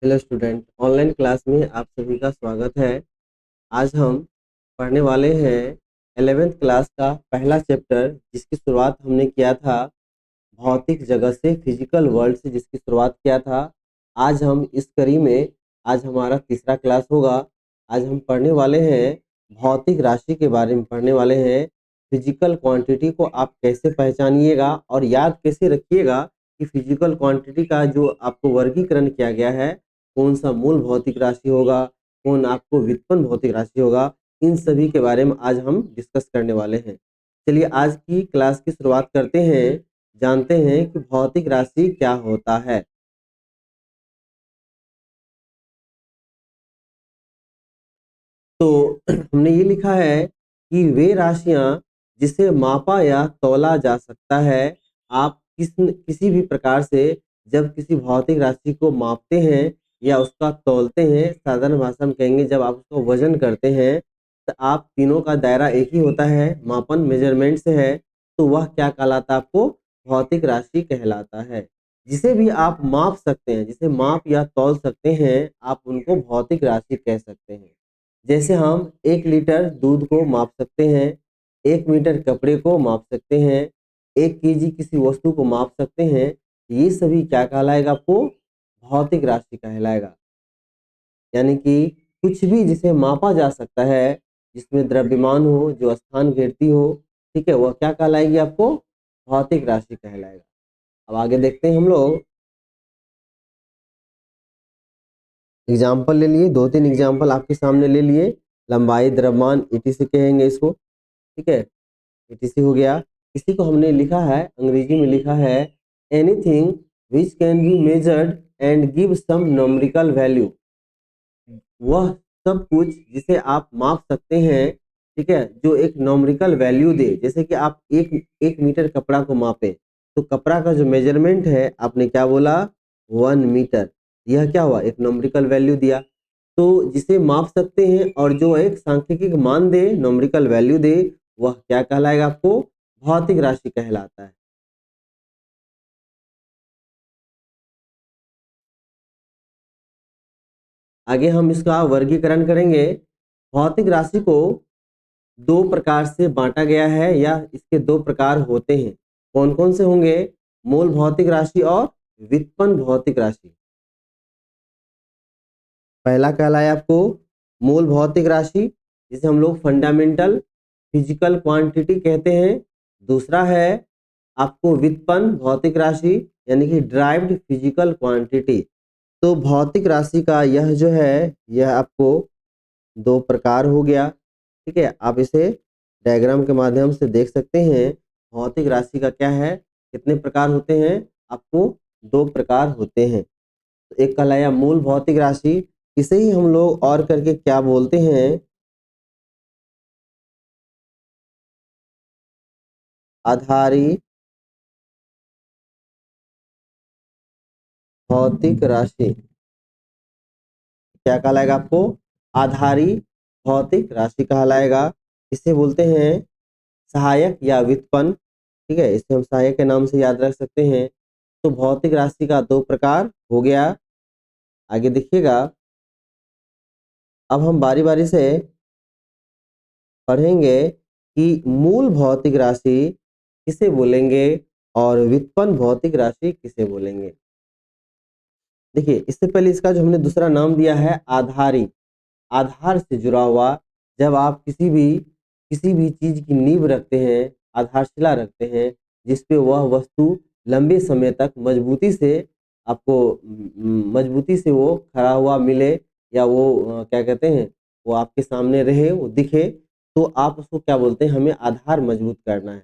Hello student, online class में आप सभी का स्वागत है। आज हम पढ़ने वाले हैं 11th क्लास का पहला चैप्टर, जिसकी शुरुआत हमने किया था भौतिक जगत से, फिजिकल वर्ल्ड से जिसकी शुरुआत किया था। आज हम इस कड़ी में आज हमारा तीसरा क्लास होगा। आज हम पढ़ने वाले हैं भौतिक राशि के बारे में पढ़ने वाले हैं। फिजिकल क्वांटिटी को आप कैसे पहचानिएगा और याद कैसे रखिएगा कि फिजिकल क्वांटिटी का जो आपको वर्गीकरण किया गया है, कौन सा मूल भौतिक राशि होगा, कौन आपको व्युत्पन्न भौतिक राशि होगा, इन सभी के बारे में आज हम डिस्कस करने वाले हैं। चलिए आज की क्लास की शुरुआत करते हैं। जानते हैं कि भौतिक राशि क्या होता है। तो हमने ये लिखा है कि वे राशियां जिसे मापा या तौला जा सकता है। आप किसी भी प्रकार से जब किसी भौतिक राशि को मापते हैं या उसका तौलते हैं, साधारण भाषा में कहेंगे जब आप उसका वजन करते हैं, तो आप तीनों का दायरा एक ही होता है, मापन मेजरमेंट से है। तो वह क्या कहलाता है? आपको भौतिक राशि कहलाता है। जिसे भी आप माप सकते हैं, जिसे माप या तौल सकते हैं, आप उनको भौतिक राशि कह सकते हैं। जैसे हम 1 लीटर दूध को माप सकते हैं, 1 मीटर कपड़े को माप सकते हैं, 1 केजी किसी वस्तु को माप सकते हैं। ये सभी क्या कहलाएगा? आपको भौतिक राशि कहलाएगा। यानी कि कुछ भी जिसे मापा जा सकता है, जिसमें द्रव्यमान हो, जो स्थान घेरती हो, ठीक है, वह क्या कहलाएगी? आपको भौतिक राशि कहलाएगा। अब आगे देखते हैं हम लोग। एग्जाम्पल ले लिए, 2-3 एग्जाम्पल आपके सामने ले लिए। लंबाई, द्रव्यमान, ईटीसी कहेंगे इसको, ठीक है। ईटीसी हो गया। इसी को हमने लिखा है, अंग्रेजी में लिखा है anything which can be measured and give some numerical value. वह सब कुछ जिसे आप माप सकते हैं, ठीक है, जो एक न्यूमेरिकल वैल्यू दे। जैसे कि आप एक एक मीटर कपड़ा को मापे, तो कपड़ा का जो मेजरमेंट है, आपने क्या बोला? 1 मीटर। यह क्या हुआ? एक न्यूमेरिकल वैल्यू दिया। तो जिसे माप सकते हैं और जो एक सांख्यिकी मान दे, न्यूमेरिकल वैल्यू दे, वह क्या कहलाएगा? आपको भौतिक राशि कहलाता है। आगे हम इसका वर्गीकरण करेंगे। भौतिक राशि को दो प्रकार से बांटा गया है, या इसके दो प्रकार होते हैं। कौन कौन से होंगे? मूल भौतिक राशि और व्युत्पन्न भौतिक राशि। पहला कहलाया आपको मूल भौतिक राशि, जिसे हम लोग फंडामेंटल फिजिकल क्वांटिटी कहते हैं। दूसरा है आपको व्युत्पन्न भौतिक राशि, यानी कि ड्राइव्ड फिजिकल क्वांटिटी। तो भौतिक राशि का यह जो है, यह आपको दो प्रकार हो गया, ठीक है। आप इसे डायग्राम के माध्यम से देख सकते हैं। भौतिक राशि का क्या है, कितने प्रकार होते हैं? आपको दो प्रकार होते हैं। तो एक कहलाया मूल भौतिक राशि, इसे ही हम लोग और करके क्या बोलते हैं? आधारी भौतिक राशि। क्या कहलाएगा? आपको आधारी भौतिक राशि कहलाएगा। इसे बोलते हैं सहायक या व्युत्पन्न, ठीक है। इसे हम सहायक के नाम से याद रख सकते हैं। तो भौतिक राशि का दो प्रकार हो गया। आगे देखिएगा। अब हम बारी बारी से पढ़ेंगे कि मूल भौतिक राशि किसे बोलेंगे और व्युत्पन्न भौतिक राशि किसे बोलेंगे। देखिए, इससे पहले इसका जो हमने दूसरा नाम दिया है आधारी, आधार से जुड़ा हुआ। जब आप किसी भी चीज की नींव रखते हैं, आधारशिला रखते हैं, जिसपे वह वस्तु लंबे समय तक मजबूती से आपको मजबूती से वो खड़ा हुआ मिले, या वो क्या कहते हैं, वो आपके सामने रहे, वो दिखे, तो आप उसको क्या बोलते हैं? हमें आधार मजबूत करना है।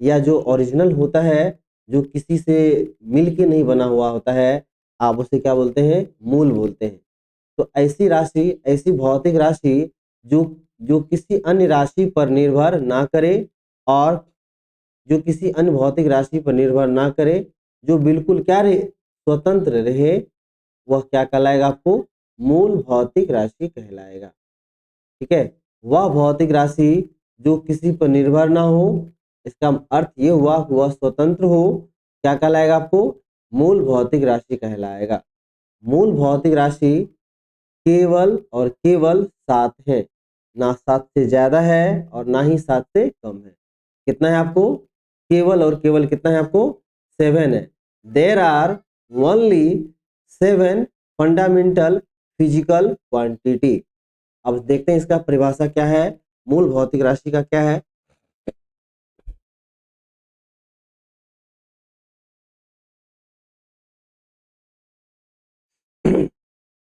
या जो ओरिजिनल होता है, जो किसी से मिल के नहीं बना हुआ होता है, आप उसे क्या बोलते हैं? मूल बोलते हैं। तो ऐसी राशि, ऐसी भौतिक राशि जो जो किसी अन्य राशि पर निर्भर ना करे, और जो किसी अन्य भौतिक राशि पर निर्भर ना करे, जो बिल्कुल क्या रहे? स्वतंत्र रहे, वह क्या कहलाएगा? आपको मूल भौतिक राशि कहलाएगा, ठीक है। वह भौतिक राशि जो किसी पर निर्भर ना हो, इसका अर्थ ये हुआ कि वह स्वतंत्र हो, क्या कहलाएगा? आपको मूल भौतिक राशि कहलाएगा। मूल भौतिक राशि केवल और केवल 7 है, ना 7 से ज्यादा है और ना ही 7 से कम है। कितना है आपको? केवल और केवल कितना है आपको? 7 है। There are only 7 fundamental physical quantity. अब देखते हैं इसका परिभाषा क्या है, मूल भौतिक राशि का क्या है।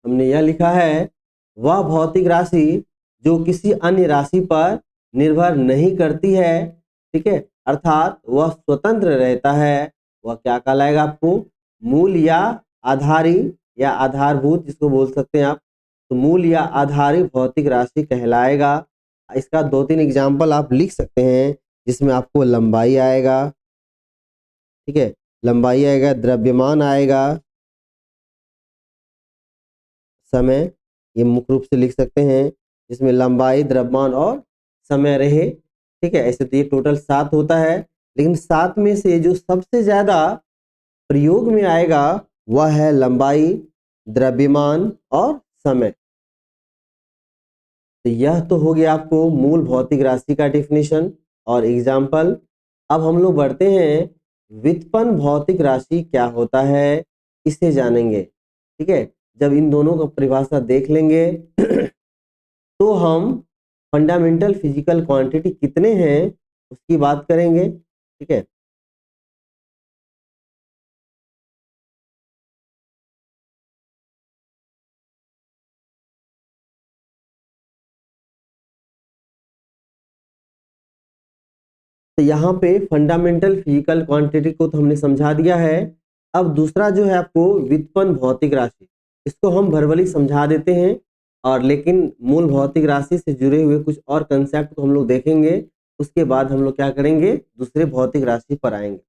हमने यह लिखा है, वह भौतिक राशि जो किसी अन्य राशि पर निर्भर नहीं करती है, ठीक है, अर्थात वह स्वतंत्र रहता है, वह क्या कहलाएगा आपको? मूल या आधारी या आधारभूत जिसको बोल सकते हैं आप, तो मूल या आधारी भौतिक राशि कहलाएगा। इसका 2-3 एग्जाम्पल आप लिख सकते हैं, जिसमें आपको लंबाई आएगा, ठीक है, लंबाई आएगा, द्रव्यमान आएगा, समय, ये मुख्य रूप से लिख सकते हैं, जिसमें लंबाई, द्रव्यमान और समय रहे, ठीक है। ऐसे तो ये टोटल 7 होता है, लेकिन 7 में से जो सबसे ज्यादा प्रयोग में आएगा वह है लंबाई, द्रव्यमान और समय। तो यह तो हो गया आपको मूल भौतिक राशि का डेफिनेशन और एग्जाम्पल। अब हम लोग बढ़ते हैं, व्युत्पन्न भौतिक राशि क्या होता है, इसे जानेंगे, ठीक है। जब इन दोनों का परिभाषा देख लेंगे तो हम फंडामेंटल फिजिकल क्वांटिटी कितने हैं उसकी बात करेंगे, ठीक है। तो यहाँ पे फंडामेंटल फिजिकल क्वांटिटी को तो हमने समझा दिया है। अब दूसरा जो है आपको व्युत्पन्न भौतिक राशि, इसको हम वर्बली समझा देते हैं, और लेकिन मूल भौतिक राशि से जुड़े हुए कुछ और कंसेप्ट को हम लोग देखेंगे, उसके बाद हम लोग क्या करेंगे, दूसरे भौतिक राशि पर आएंगे।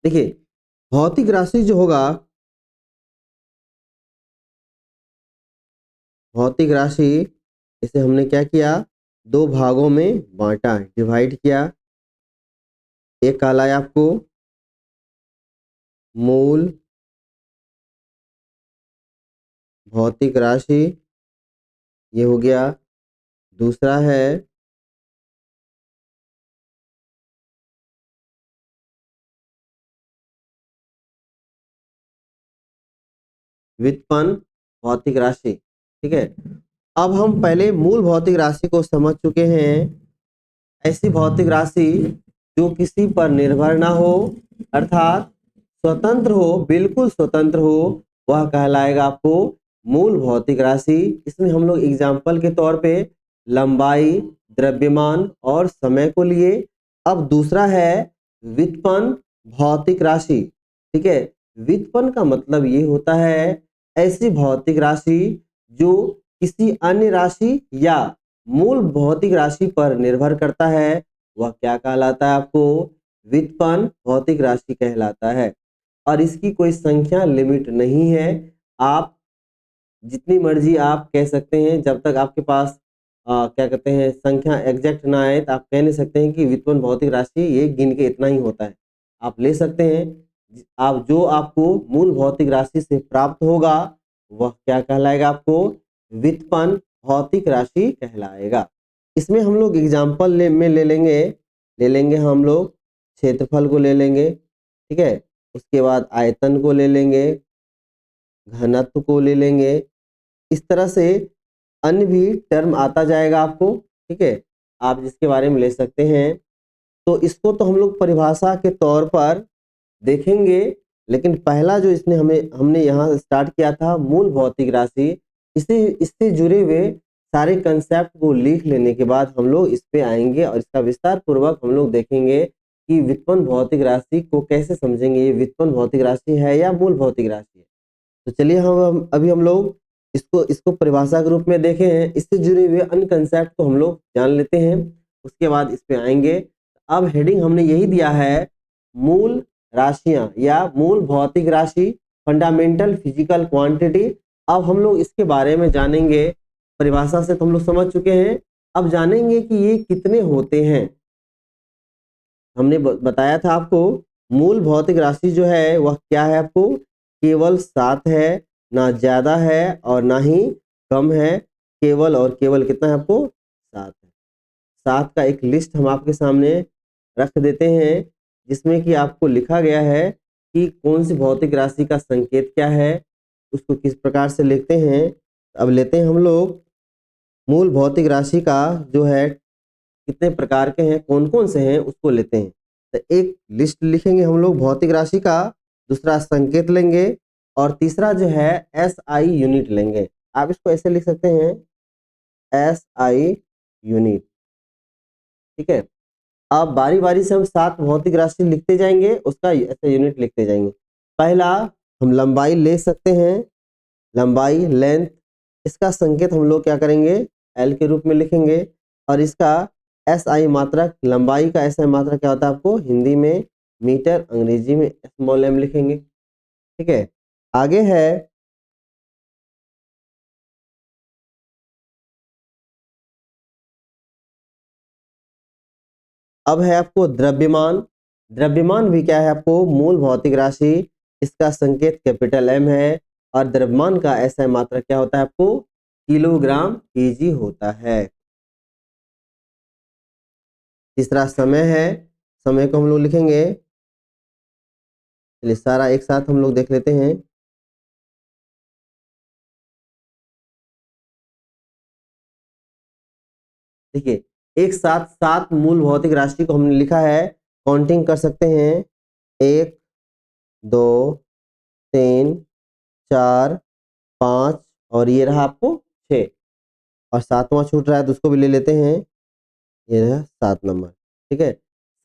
देखिए, भौतिक राशि जो होगा, भौतिक राशि इसे हमने क्या किया, 2 भागों में बांटा, डिवाइड किया। एक कहलाया आपको मूल भौतिक राशि, ये हो गया। दूसरा है व्युत्पन्न भौतिक राशि, ठीक है। अब हम पहले मूल भौतिक राशि को समझ चुके हैं। ऐसी भौतिक राशि जो किसी पर निर्भर ना हो, अर्थात स्वतंत्र हो, बिल्कुल स्वतंत्र हो, वह कहलाएगा आपको मूल भौतिक राशि। इसमें हम लोग एग्जाम्पल के तौर पे लंबाई, द्रव्यमान और समय को लिए। अब दूसरा है व्युत्पन्न भौतिक राशि, ठीक है। व्युत्पन्न का मतलब ये होता है ऐसी भौतिक राशि जो किसी अन्य राशि या मूल भौतिक राशि पर निर्भर करता है, वह क्या कहलाता है आपको? व्युत्पन्न भौतिक राशि कहलाता है। और इसकी कोई संख्या लिमिट नहीं है, आप जितनी मर्जी आप कह सकते हैं, जब तक आपके पास क्या कहते हैं संख्या एग्जैक्ट ना आए, तो आप कह नहीं सकते हैं कि व्युत्पन्न भौतिक राशि ये गिन के इतना ही होता है। आप ले सकते हैं, आप जो आपको मूल भौतिक राशि से प्राप्त होगा वह क्या कहलाएगा आपको? व्युत्पन्न भौतिक राशि कहलाएगा। इसमें हम लोग एग्जाम्पल में ले लेंगे हम लोग क्षेत्रफल को ले लेंगे, ठीक है। उसके बाद आयतन को ले लेंगे, घनत्व को ले लेंगे। इस तरह से अन्य भी टर्म आता जाएगा आपको, ठीक है, आप जिसके बारे में ले सकते हैं। तो इसको तो हम लोग परिभाषा के तौर पर देखेंगे, लेकिन पहला जो इसने हमने यहाँ स्टार्ट किया था मूल भौतिक राशि, इसे इससे जुड़े हुए सारे कंसेप्ट को लिख लेने के बाद हम लोग इस पे आएंगे और इसका विस्तार पूर्वक हम लोग देखेंगे कि व्युत्पन्न भौतिक राशि को कैसे समझेंगे, ये व्युत्पन्न भौतिक राशि है या मूल भौतिक राशि है। तो चलिए हम लोग इसको इसको परिभाषा के रूप में देखे हैं, इससे जुड़े हुए अन्य कंसेप्ट को हम लोग जान लेते हैं, उसके बाद इस पे आएंगे। अब हेडिंग हमने यही दिया है, मूल राशियां या मूल भौतिक राशि, फंडामेंटल फिजिकल क्वांटिटी। अब हम लोग इसके बारे में जानेंगे। परिभाषा से तो हम लोग समझ चुके हैं, अब जानेंगे कि ये कितने होते हैं। हमने बताया था आपको मूल भौतिक राशि जो है वह क्या है आपको, केवल 7 है, ना ज़्यादा है और ना ही कम है, केवल और केवल कितना है आपको, 7 है। 7 का एक लिस्ट हम आपके सामने रख देते हैं, जिसमें कि आपको लिखा गया है कि कौन सी भौतिक राशि का संकेत क्या है, उसको किस प्रकार से लिखते हैं। अब लेते हैं हम लोग मूल भौतिक राशि का जो है कितने प्रकार के हैं, कौन कौन से हैं, उसको लेते हैं। तो एक लिस्ट लिखेंगे हम लोग भौतिक राशि का, दूसरा संकेत लेंगे और तीसरा जो है SI यूनिट लेंगे। आप इसको ऐसे लिख सकते हैं, SI यूनिट। ठीक है, अब बारी बारी से हम 7 भौतिक राशि लिखते जाएंगे, उसका ऐसे यूनिट लिखते जाएंगे। पहला हम लंबाई ले सकते हैं, लंबाई लेंथ, इसका संकेत हम लोग क्या करेंगे, L के रूप में लिखेंगे। और इसका SI मात्रक, लंबाई का SI मात्रक क्या होता है आपको हिंदी में मीटर, अंग्रेजी में स्मॉल m लिखेंगे। ठीक है, आगे है अब है आपको द्रव्यमान। द्रव्यमान भी क्या है आपको मूल भौतिक राशि, इसका संकेत कैपिटल M है और द्रव्यमान का SI मात्रक क्या होता है आपको किलोग्राम केजी होता है। तीसरा समय है, समय को हम लोग लिखेंगे, चलिए सारा एक साथ हम लोग देख लेते हैं। देखिए एक साथ 7 मूल भौतिक राशि को हमने लिखा है, काउंटिंग कर सकते हैं, 1 2 3 4 5 और ये रहा आपको 6 और 7वां छूट रहा है तो उसको भी ले लेते हैं, ये रहा 7 नंबर। ठीक है,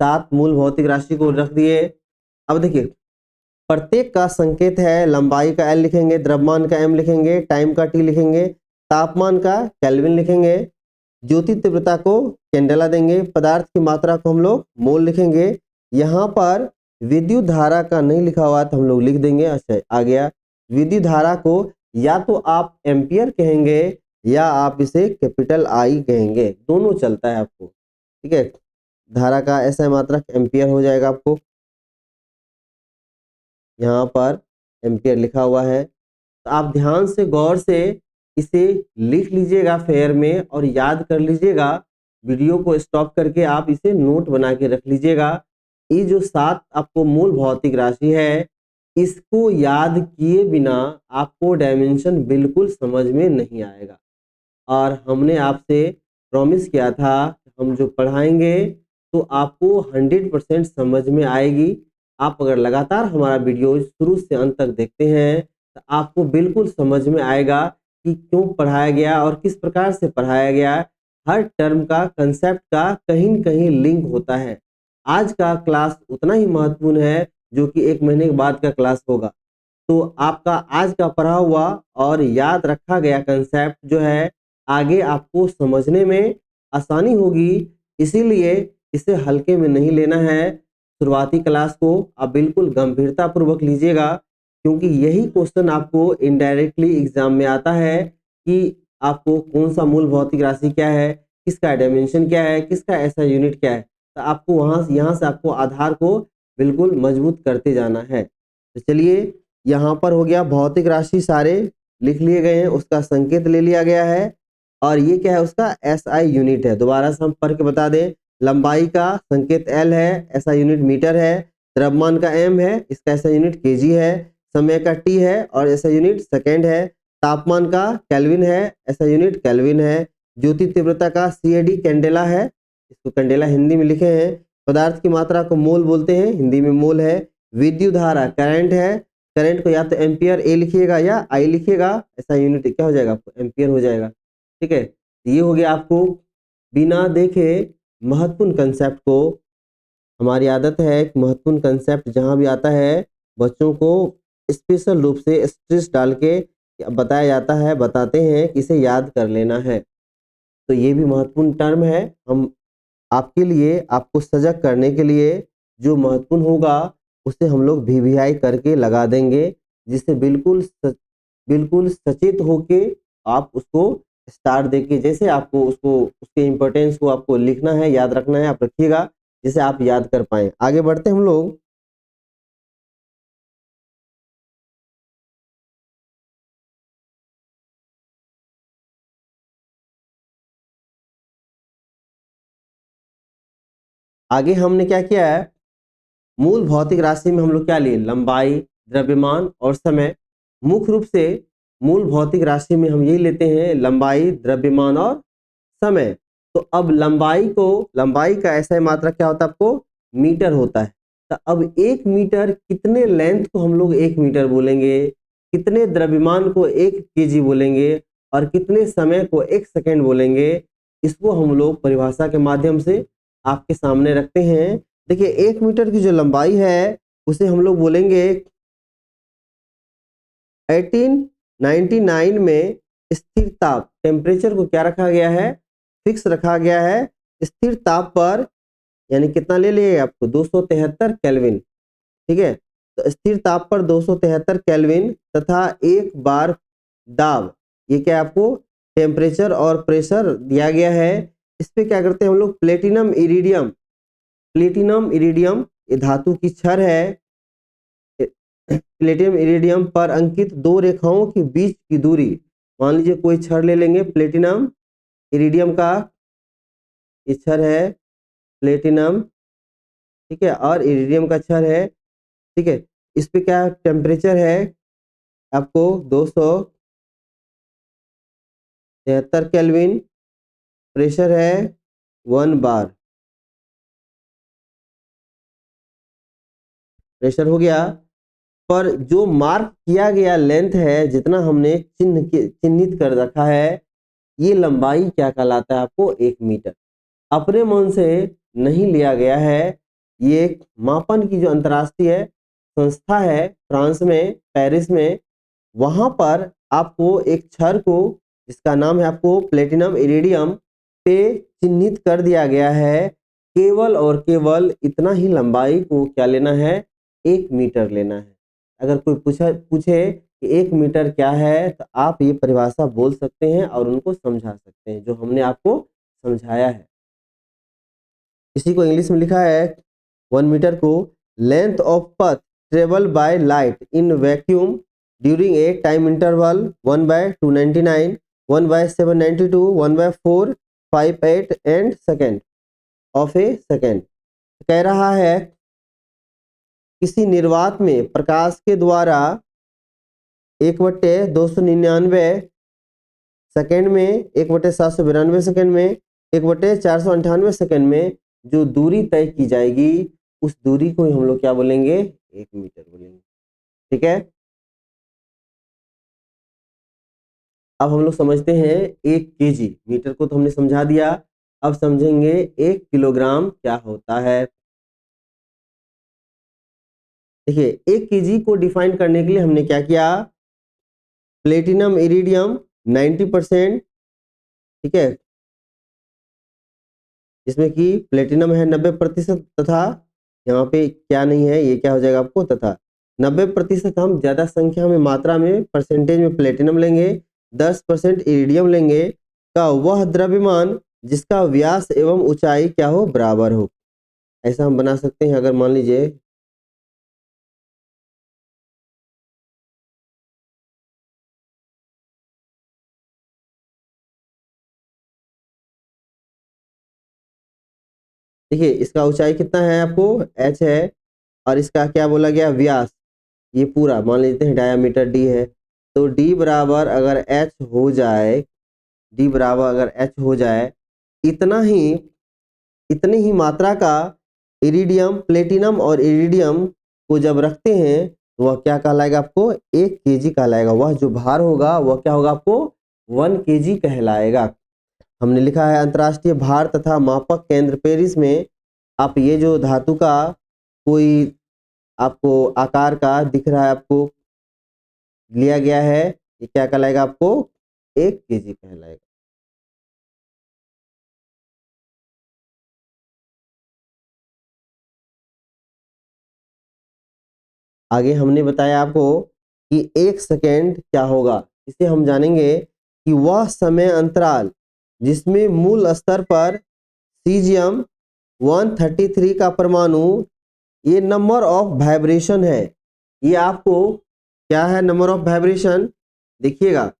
7 मूल भौतिक राशि को रख दिए। अब देखिए प्रत्येक का संकेत है, लंबाई का L लिखेंगे, द्रव्यमान का M लिखेंगे, टाइम का T लिखेंगे, तापमान का केल्विन लिखेंगे, ज्योति तीव्रता को कैंडेला देंगे, पदार्थ की मात्रा को हम लोग मोल लिखेंगे। यहाँ पर विद्युत धारा का नहीं लिखा हुआ तो हम लोग लिख देंगे। अच्छा आ गया, विद्युत धारा को या तो आप एम्पियर कहेंगे या आप इसे कैपिटल I कहेंगे, दोनों चलता है आपको। ठीक है, धारा का ऐसा मात्रक एम्पियर हो जाएगा आपको, यहाँ पर एम्पियर लिखा हुआ है। तो आप ध्यान से गौर से इसे लिख लीजिएगा फेयर में और याद कर लीजिएगा। वीडियो को स्टॉप करके आप इसे नोट बना के रख लीजिएगा। ये जो 7 आपको मूल भौतिक राशि है, इसको याद किए बिना आपको डायमेंशन बिल्कुल समझ में नहीं आएगा। और हमने आपसे प्रॉमिस किया था हम जो पढ़ाएंगे तो आपको 100% समझ में आएगी। आप अगर लगातार हमारा वीडियो शुरू से अंत तक देखते हैं तो आपको बिल्कुल समझ में आएगा कि क्यों पढ़ाया गया और किस प्रकार से पढ़ाया गया। हर टर्म का कंसेप्ट का कहीं न कहीं लिंक होता है। आज का क्लास उतना ही महत्वपूर्ण है जो कि 1 महीने के बाद का क्लास होगा। तो आपका आज का पढ़ा हुआ और याद रखा गया कंसेप्ट जो है आगे आपको समझने में आसानी होगी, इसीलिए इसे हल्के में नहीं लेना है। शुरुआती क्लास को आप बिल्कुल गंभीरता पूर्वक लीजिएगा, क्योंकि यही क्वेश्चन आपको इनडायरेक्टली एग्जाम में आता है कि आपको कौन सा मूल भौतिक राशि क्या है, किसका डायमेंशन क्या है, किसका ऐसा यूनिट क्या है। तो आपको वहाँ यहाँ से आपको आधार को बिल्कुल मजबूत करते जाना है। तो चलिए यहाँ पर हो गया भौतिक राशि सारे लिख लिए गए हैं, उसका संकेत ले लिया गया है और ये क्या है उसका SI यूनिट है। दोबारा से हम पढ़ के बता दें, लंबाई का संकेत L है, SI यूनिट मीटर है, द्रव्यमान का M है, इसका SI यूनिट केजी है, समय का T है और SI यूनिट सेकेंड है, तापमान का केल्विन है, SI यूनिट केल्विन है, ज्योति तीव्रता का CAD कैंडेला है, इसको कैंडेला हिंदी में लिखे हैं, पदार्थ की मात्रा को मोल बोलते हैं, हिंदी में मोल है, विद्युत धारा करंट है, करंट को या तो एम्पियर A लिखिएगा या I लिखिएगा, ऐसा यूनिट क्या हो जाएगा आपको एम्पियर हो जाएगा। ठीक है, ये हो गया आपको बिना देखे महत्वपूर्ण कंसेप्ट को। हमारी आदत है कि महत्वपूर्ण कंसेप्ट जहाँ भी आता है बच्चों को स्पेशल रूप से स्ट्रेस डाल के बताया जाता है, बताते हैं कि इसे याद कर लेना है। तो ये भी महत्वपूर्ण टर्म है, हम आपके लिए आपको सजग करने के लिए जो महत्वपूर्ण होगा उसे हम लोग VVI करके लगा देंगे, जिससे बिल्कुल सचेत होके आप उसको स्टार देके जैसे आपको उसको उसके इम्पोर्टेंस को आपको लिखना है, याद रखना है, आप रखिएगा जिसे आप याद कर पाएँ। आगे बढ़ते हैं हम लोग। आगे हमने क्या किया है, मूल भौतिक राशि में हम लोग क्या लिए, लंबाई, द्रव्यमान और समय। मुख्य रूप से मूल भौतिक राशि में हम यही लेते हैं, लंबाई, द्रव्यमान और समय। तो अब लंबाई का ऐसा मात्रा क्या होता है आपको, मीटर होता है। तो अब 1 मीटर, कितने लेंथ को हम लोग 1 मीटर बोलेंगे, कितने द्रव्यमान को 1 केजी बोलेंगे और कितने समय को 1 सेकेंड बोलेंगे, इसको हम लोग परिभाषा के माध्यम से आपके सामने रखते हैं। देखिए 1 मीटर की जो लंबाई है उसे हम लोग बोलेंगे 1899 में स्थिर ताप, टेम्परेचर को क्या रखा गया है, फिक्स रखा गया है स्थिर ताप पर, यानी कितना ले लिए आपको 273 केल्विन। ठीक है, तो स्थिर ताप पर 273 केल्विन तथा 1 बार दाब, ये क्या आपको टेम्परेचर और प्रेशर दिया गया है। इस पे क्या करते हैं हम लोग, प्लेटिनम इरिडियम, प्लेटिनम इरिडियम ये धातु की छड़ है। प्लेटिनम इरिडियम पर अंकित 2 रेखाओं के बीच की दूरी, मान लीजिए कोई छड़ ले लेंगे प्लेटिनम इरिडियम का, ये छड़ है प्लेटिनम, ठीक है, और इरिडियम का छड़ है। ठीक है, इस पे क्या टेम्परेचर है आपको 273 केल्विन, प्रेशर है 1 बार, प्रेशर हो गया। पर जो मार्क किया गया लेंथ है, जितना हमने चिन्हित कर रखा है, ये लंबाई क्या कहलाता है आपको, 1 मीटर। अपने मन से नहीं लिया गया है, ये एक मापन की जो अंतर्राष्ट्रीय संस्था है फ्रांस में, पेरिस में, वहां पर आपको एक छड़ को, जिसका नाम है आपको प्लेटिनम इरिडियम, पे चिन्हित कर दिया गया है। केवल और केवल इतना ही लंबाई को क्या लेना है, 1 मीटर लेना है। अगर कोई पूछे कि 1 मीटर क्या है, तो आप ये परिभाषा बोल सकते हैं और उनको समझा सकते हैं जो हमने आपको समझाया है। इसी को इंग्लिश में लिखा है 1 मीटर को, लेंथ ऑफ पथ travel by light in vacuum during a time interval 1/299, 1/792, 1/458 and second of A second. कह रहा है किसी निर्वात में प्रकाश के द्वारा 1/299 सेकेंड में, 1/792 सेकेंड में, 1/498 सेकेंड में जो दूरी तय की जाएगी, उस दूरी को हम लोग क्या बोलेंगे, 1 मीटर बोलेंगे। ठीक है, अब हम लोग समझते हैं 1 केजी, मीटर को तो हमने समझा दिया, अब समझेंगे 1 किलोग्राम क्या होता है। देखिए 1 केजी को डिफाइन करने के लिए हमने क्या किया, प्लेटिनम इरिडियम 90%, ठीक है, जिसमें कि प्लेटिनम है 90% तथा यहाँ पे क्या नहीं है, ये क्या हो जाएगा आपको, तथा 90% हम ज्यादा संख्या में, मात्रा में, परसेंटेज में प्लेटिनम लेंगे, 10% इरिडियम लेंगे, का वह द्रव्यमान जिसका व्यास एवं ऊंचाई क्या हो, बराबर हो। ऐसा हम बना सकते हैं। अगर मान लीजिए देखिए इसका ऊंचाई कितना है आपको, h है, और इसका क्या बोला गया, व्यास, ये पूरा मान लेते हैं डायामीटर d है। तो d बराबर अगर h हो जाए, d बराबर अगर h हो जाए, इतना ही इतनी ही मात्रा का इरिडियम, प्लेटिनम और इरिडियम को जब रखते हैं, तो वह क्या कहलाएगा आपको, 1 केजी कहलाएगा। वह जो भार होगा वह क्या होगा आपको, 1 केजी कहलाएगा। हमने लिखा है अंतर्राष्ट्रीय भार तथा मापक केंद्र पेरिस में। आप ये जो धातु का कोई आपको आकार का दिख रहा है, आपको लिया गया है, ये क्या कहलाएगा आपको, 1 केजी कहलाएगा। आगे हमने बताया आपको कि 1 सेकेंड क्या होगा, इसे हम जानेंगे कि वह समय अंतराल जिसमें मूल स्तर पर सीजियम 133 का परमाणु, ये नंबर ऑफ वाइब्रेशन है। ये आपको क्या है, नंबर ऑफ वाइब्रेशन, देखिएगा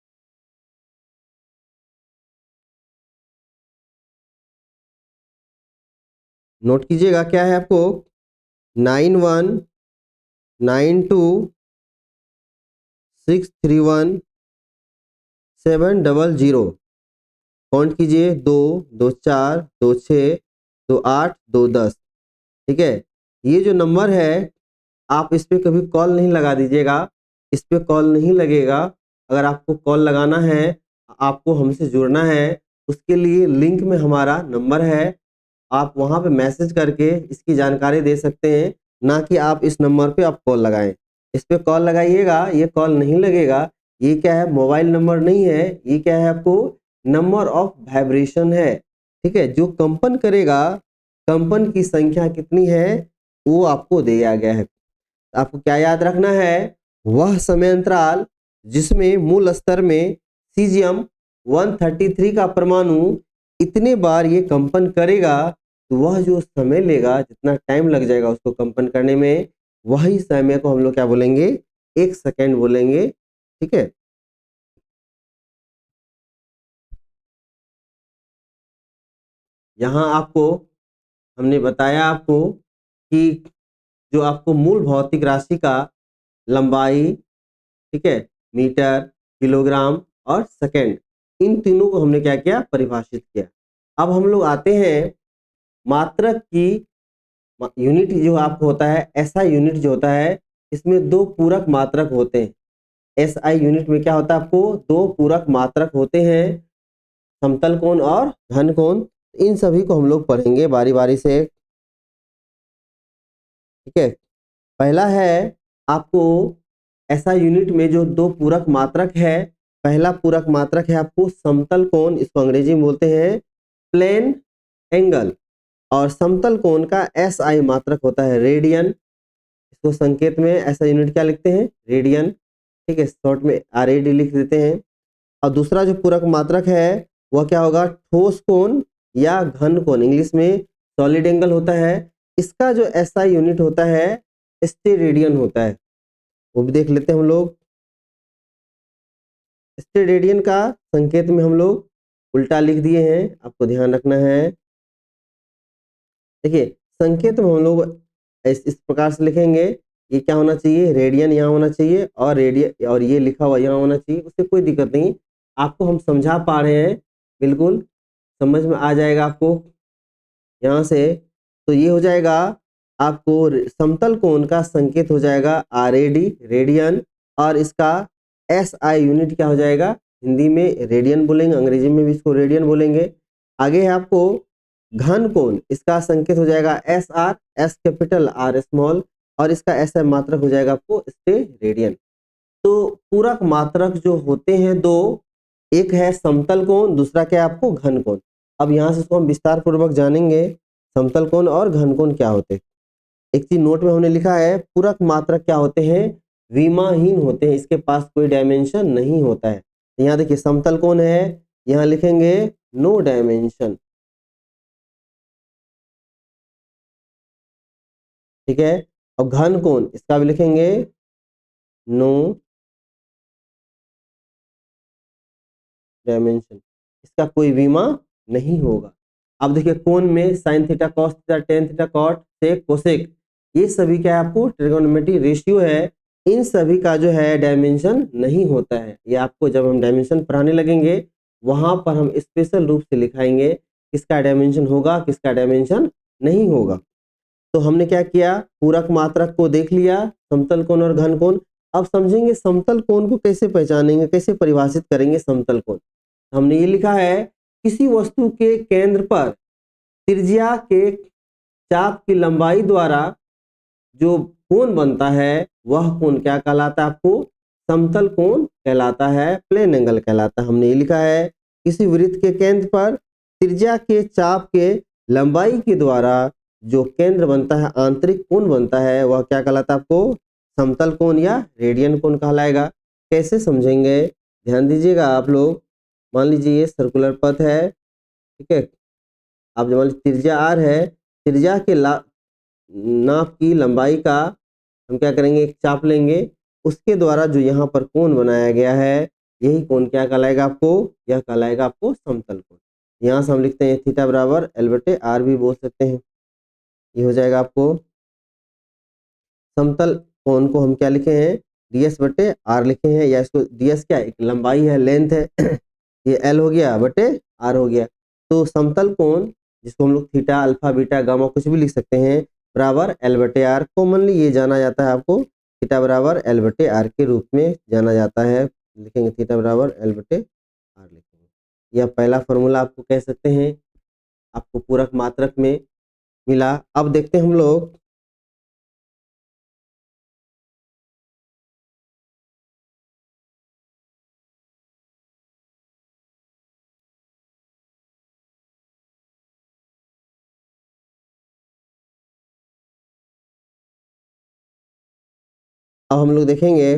नोट कीजिएगा क्या है आपको, 9192631700। काउंट कीजिए, 2 2 4 2 6 2 8 2 10। ठीक है, ये जो नंबर है आप इस पे कभी कॉल नहीं लगा दीजिएगा, इस पे कॉल नहीं लगेगा। अगर आपको कॉल लगाना है, आपको हमसे जुड़ना है, उसके लिए लिंक में हमारा नंबर है, आप वहां पे मैसेज करके इसकी जानकारी दे सकते हैं, ना कि आप इस नंबर पे आप कॉल लगाएं। इस पे कॉल लगाइएगा, ये कॉल नहीं लगेगा। ये क्या है, मोबाइल नंबर नहीं है, ये क्या है आपको, नंबर ऑफ वाइब्रेशन है। ठीक है, जो कंपन करेगा, कंपन की संख्या कितनी है वो आपको दिया गया है। आपको क्या याद रखना है, वह समय अंतराल जिसमें मूल स्तर में सीजियम 133 का परमाणु इतने बार ये कंपन करेगा, तो वह जो समय लेगा, जितना टाइम लग जाएगा उसको कंपन करने में, वही समय को हम लोग क्या बोलेंगे, 1 सेकेंड बोलेंगे। ठीक है, यहाँ आपको हमने बताया आपको कि जो आपको मूल भौतिक राशि का लंबाई, ठीक है, मीटर, किलोग्राम और सेकंड, इन तीनों को हमने क्या किया, परिभाषित किया। अब हम लोग आते हैं मात्रक की यूनिट जो आपको होता है, ऐसा यूनिट जो होता है, इसमें दो पूरक मात्रक होते हैं। एसआई यूनिट में क्या होता है, आपको दो पूरक मात्रक होते हैं, समतल कोण और घन कोण। इन सभी को हम लोग पढ़ेंगे बारी बारी से। ठीक है, पहला है आपको ऐसा यूनिट में जो दो पूरक मात्रक है। पहला पूरक मात्रक है आपको समतल कोण, इसको अंग्रेजी में बोलते हैं प्लेन एंगल, और समतल कोण का एसआई मात्रक होता है रेडियन। इसको संकेत में ऐसा यूनिट क्या लिखते हैं, रेडियन। ठीक है, शॉर्ट में आरएडी लिख देते हैं। और दूसरा जो पूरक मात्रक है वह क्या होगा, ठोस कोण या घन कोण, इंग्लिश में सॉलिड एंगल होता है। इसका जो एसआई यूनिट होता है स्टेरेडियन होता है, वो भी देख लेते हैं हम लोग। स्टेरेडियन का संकेत में हम लोग उल्टा लिख दिए हैं, आपको ध्यान रखना है। देखिए, संकेत में हम लोग इस प्रकार से लिखेंगे, ये क्या होना चाहिए, रेडियन यहाँ होना चाहिए, और रेडियन और ये लिखा हुआ यहाँ होना चाहिए, उससे कोई दिक्कत नहीं। आपको हम समझा पा रहे हैं, बिल्कुल समझ में आ जाएगा आपको यहाँ से। तो ये हो जाएगा आपको समतल कोण का संकेत हो जाएगा आरएडी, रेडियन, और इसका एसआई यूनिट क्या हो जाएगा, हिंदी में रेडियन बोलेंगे, अंग्रेजी में भी इसको रेडियन बोलेंगे। आगे है आपको घन कोण, इसका संकेत हो जाएगा S R, S capital R small, और इसका एसआई मात्रक हो जाएगा आपको रेडियन। तो पूरक मात्रक जो होते हैं दो, एक है समतल कोण, दूसरा क्या है आपको घन कोण। अब यहाँ से इसको हम विस्तार पूर्वक जानेंगे, समतल कोण और घन कोण क्या होते हैं। एक चीज नोट में हमने लिखा है, पूरक मात्रक क्या होते हैं, विमाहीन होते हैं, इसके पास कोई डायमेंशन नहीं होता है। यहाँ देखिए समतल कोण है, यहाँ लिखेंगे नो डायमेंशन। ठीक है, और घन कोण इसका भी लिखेंगे नो डायमेंशन, इसका कोई विमा नहीं होगा। अब देखिए कोण में sine theta, cos theta, tan theta, cot, sec, cosec, ये सभी क्या है आपको ट्रिगोनोमेट्री रेशियो है। इन सभी का जो है डायमेंशन नहीं होता है। ये आपको जब हम डायमेंशन पढ़ाने लगेंगे वहां पर हम स्पेशल रूप से लिखाएंगे किसका डायमेंशन होगा, किसका डायमेंशन नहीं होगा। तो हमने क्या किया, पूरक मात्रक को देख लिया, समतल कोण और घन कोण। अब समझेंगे समतल कोण को कैसे पहचानेंगे, कैसे परिभाषित करेंगे समतल कोण। हमने ये लिखा है, किसी वस्तु के केंद्र पर त्रिज्या के चाप की लंबाई द्वारा जो कोण बनता है वह कोण क्या कहलाता है, आपको समतल कोण कहलाता है, प्लेन एंगल कहलाता है। हमने ये लिखा है, किसी वृत्त के केंद्र पर त्रिज्या के चाप के लंबाई के द्वारा जो केंद्र बनता है, आंतरिक कोण बनता है, वह क्या कहलाता है आपको, समतल कोण या रेडियन कोण कहलाएगा। कैसे समझेंगे, ध्यान दीजिएगा आप लोग। मान लीजिए ये सर्कुलर पथ है, ठीक है, आप मान लीजिए त्रिज्या आर है, त्रिज्या के नाप की लंबाई का हम क्या करेंगे, एक चाप लेंगे, उसके द्वारा जो यहाँ पर कोण बनाया गया है, यही कोण क्या कहलाएगा आपको, यह कहलाएगा आपको समतल कोण। यहाँ से हम लिखते हैं थीटा बराबर एल बटे आर भी बोल सकते हैं। ये हो जाएगा आपको समतल कोण को हम क्या लिखे हैं, ds बटे r लिखे हैं, या इसको ds क्या एक लंबाई है, लेंथ है ये l हो गया बटे r हो गया। तो समतल कोण जिसको हम लोग थीटा अल्फा बीटा गामा कुछ भी लिख सकते हैं बराबर l बटे r, कॉमनली ये जाना जाता है आपको थीटा बराबर l बटे r के रूप में जाना जाता है। लिखेंगे थीटा बराबर l बटे r लिखेंगे। यह पहला फॉर्मूला आपको कह सकते हैं आपको पूरक मात्रक में मिला। अब देखते हैं हम लोग अब हम लोग देखेंगे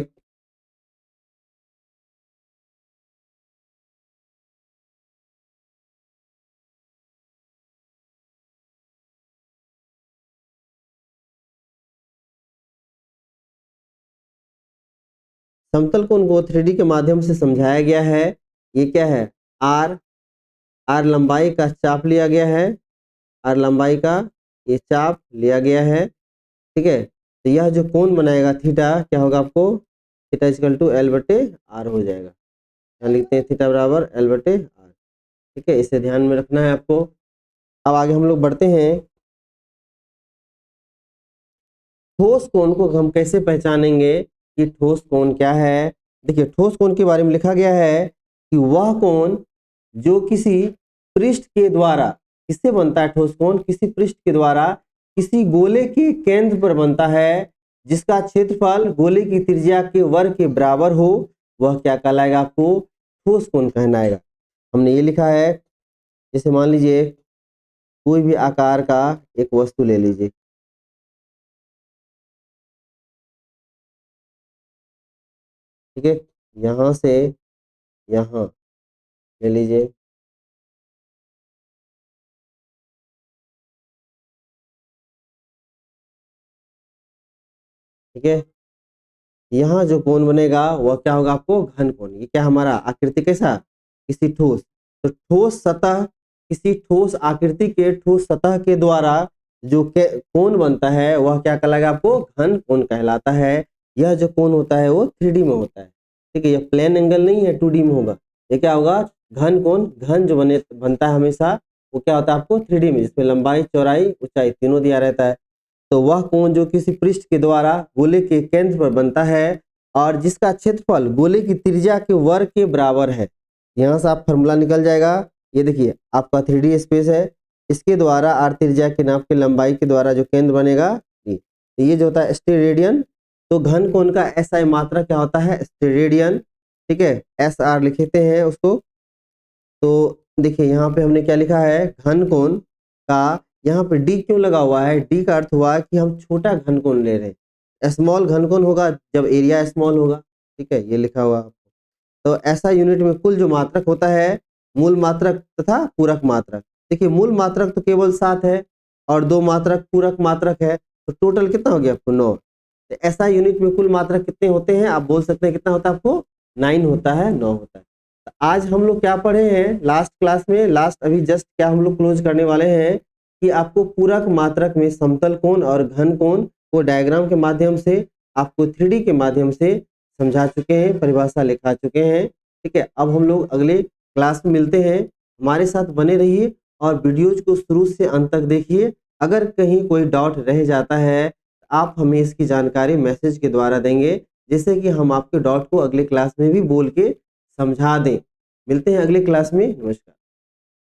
समतल कोण को 3D के माध्यम से समझाया गया है। ये क्या है, आर लंबाई का चाप लिया गया है, आर लंबाई का ये चाप लिया गया है, ठीक है। तो यह जो कोण बनाएगा थीटा क्या होगा आपको, थीटा इक्वल टू एल बटे आर हो जाएगा। यहाँ लिखते हैं थीटा बराबर एल बटे आर, ठीक है, इसे ध्यान में रखना है आपको। अब आगे हम लोग बढ़ते हैं, ठोस कोण को हम कैसे पहचानेंगे कि ठोस कोण क्या है। देखिए ठोस कोण के बारे में लिखा गया है कि वह कोण जो किसी पृष्ठ के द्वारा, किससे बनता है ठोस कोण, किसी पृष्ठ के द्वारा किसी गोले के केंद्र पर बनता है जिसका क्षेत्रफल गोले की त्रिज्या के वर्ग के बराबर हो, वह क्या कहलाएगा, आपको ठोस कोण कहलाएगा। हमने ये लिखा है, जैसे मान लीजिए कोई भी आकार का एक वस्तु ले लीजिए, ठीक है, यहाँ से यहाँ ले लीजिए, ठीक है। यहाँ जो कोण बनेगा वह क्या होगा आपको, घन कोण। ये क्या हमारा आकृति कैसा, किसी ठोस, तो ठोस सतह, किसी ठोस आकृति के ठोस सतह के द्वारा जो कोण बनता है वह क्या कहलाएगा, आपको घन कोण कहलाता है। यह जो कोण होता है वो 3D में होता है, ठीक है, यह प्लेन एंगल नहीं है, 2D में होगा। ये क्या होगा, घन कोण। घन जो बनता है हमेशा वो क्या होता है आपको 3D में, जिसमें लंबाई चौड़ाई ऊंचाई तीनों दिया रहता है। तो वह कोण जो किसी पृष्ठ के द्वारा गोले के केंद्र पर बनता है और जिसका क्षेत्रफल गोले की त्रिज्या के वर्ग के बराबर है। यहाँ से आप फॉर्मूला निकल जाएगा। ये देखिए आपका 3D स्पेस है, इसके द्वारा आर त्रिज्या के नाप के लंबाई के द्वारा जो केंद्र बनेगा तो ये जो होता है स्टेरेडियन। तो घन कोण का SI मात्रा क्या होता है, स्टेरेडियन, ठीक है, SR लिखते हैं उसको। तो देखिए यहाँ पे हमने क्या लिखा है, घन कोण का, यहाँ पे डी क्यों लगा हुआ है, डी का अर्थ हुआ कि हम छोटा घन कोण ले रहे हैं। स्मॉल घन कोण होगा जब एरिया स्मॉल होगा, ठीक है, ये लिखा हुआ। तो ऐसा यूनिट में कुल जो मात्रक होता है, मूल मात्रक तथा पूरक मात्रक। देखिए मूल मात्रक तो केवल 7 है और 2 मात्रक पूरक मात्रक है, तो टोटल कितना हो गया आपको 9। तो ऐसा यूनिट में कुल मात्रक कितने होते हैं, आप बोल सकते हैं कितना होता है आपको, 9 होता है, 9 होता है। तो आज हम लोग क्या पढ़े हैं लास्ट क्लास में, लास्ट अभी जस्ट क्या हम लोग क्लोज करने वाले हैं कि आपको पूरक मात्रक में समतल कोण और घन कोण को डायग्राम के माध्यम से, आपको 3D के माध्यम से समझा चुके हैं, परिभाषा लिखा चुके हैं, ठीक है। अब हम लोग अगले क्लास में मिलते हैं, हमारे साथ बने रहिए और वीडियोज को शुरू से अंत तक देखिए। अगर कहीं कोई डाउट रह जाता है आप हमें इसकी जानकारी मैसेज के द्वारा देंगे, जिससे कि हम आपके डाउट को अगले क्लास में भी बोल के समझा दें। मिलते हैं अगले क्लास में, नमस्कार।